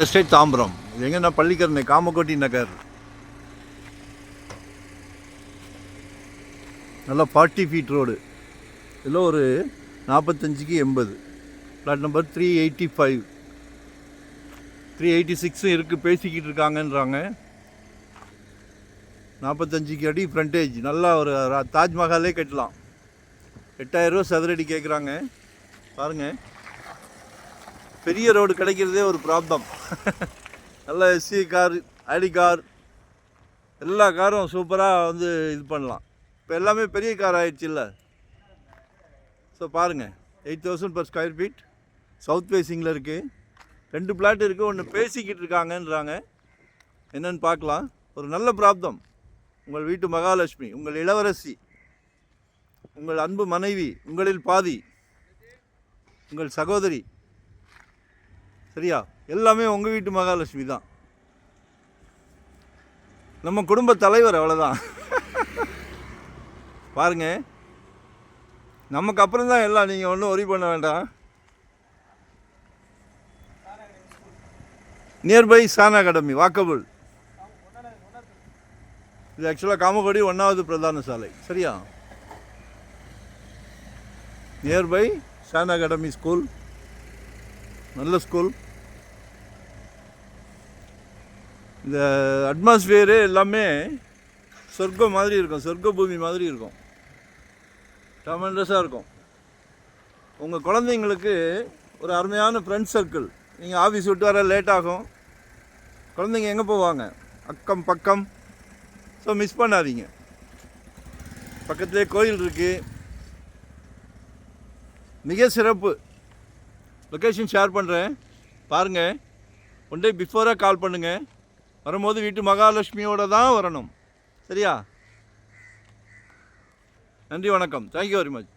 Estate Tambaram. இது எங்கன்னா பள்ளிக்கரணை காமக்கோட்டி நகர். நல்லா 40 ஃபீட் ரோடு. இதில் ஒரு 45க்கு 80. பிளாட் நம்பர் 385, 386 இருக்குது. பேசிக்கிட்டு இருக்காங்கன்றாங்க. 45 அடி ஃப்ரண்டேஜ். நல்லா ஒரு தாஜ்மஹாலே கட்டலாம். 8000 ரூபா சதுரடி கேட்குறாங்க. பாருங்கள், பெரிய ரோடு கிடைக்கிறதே ஒரு ப்ராப்ளம். நல்ல எஸ்சி கார், ஐடி கார், எல்லா காரும் சூப்பராக வந்து இது பண்ணலாம். இப்போ எல்லாமே பெரிய கார் ஆகிடுச்சு இல்லை. ஸோ பாருங்கள், 8000 per ஸ்கொயர் ஃபீட். சவுத் ஃபேஸிங்கில் இருக்குது. 2 பிளாட் இருக்குது. ஒன்று பேசிக்கிட்டு இருக்காங்கன்றாங்க. என்னென்னு பார்க்கலாம். ஒரு நல்ல ப்ராப்ளம். உங்கள் வீட்டு மகாலட்சுமி, உங்கள் இளவரசி, உங்கள் அன்பு மனைவி, உங்களில் பாதி, உங்கள் சகோதரி, சரியா? எல்லாமே உங்கள் வீட்டு மகாலட்சுமி தான். நம்ம குடும்ப தலைவர், அவ்வளோதான். பாருங்க, நமக்கு அப்புறம் தான் எல்லாம். நீங்கள் ஒன்றும் ஒரி பண்ண வேண்டாம். நியர்பை சான் அகாடமி, வாக்கபுள். இது ஆக்சுவலாக காமக்கோடி 1வது பிரதான சாலை, சரியா? நியர்பை சான் அகாடமி ஸ்கூல், நல்ல ஸ்கூல். இந்த அட்மாஸ்பியரு எல்லாமே சொர்க்கம் மாதிரி இருக்கும், சொர்க்க பூமி மாதிரி இருக்கும். டமண்டஸாக இருக்கும். உங்கள் குழந்தைங்களுக்கு ஒரு அருமையான ஃப்ரெண்ட் சர்க்கிள். நீங்கள் ஆஃபீஸ் விட்டு வர லேட் ஆகும். குழந்தைங்க எங்கே போவாங்க? அக்கம் பக்கம். ஸோ மிஸ் பண்ணாதீங்க. பக்கத்துலேயே கோயில் இருக்குது. மிக சிறப்பு. லொக்கேஷன் ஷேர் பண்ணுறேன், பாருங்கள். ஒன் டே பிஃபோராக கால் பண்ணுங்கள். வரும்போது வீட்டு மகாலட்சுமியோடு தான் வரணும், சரியா? நன்றி, வணக்கம். Thank you very much.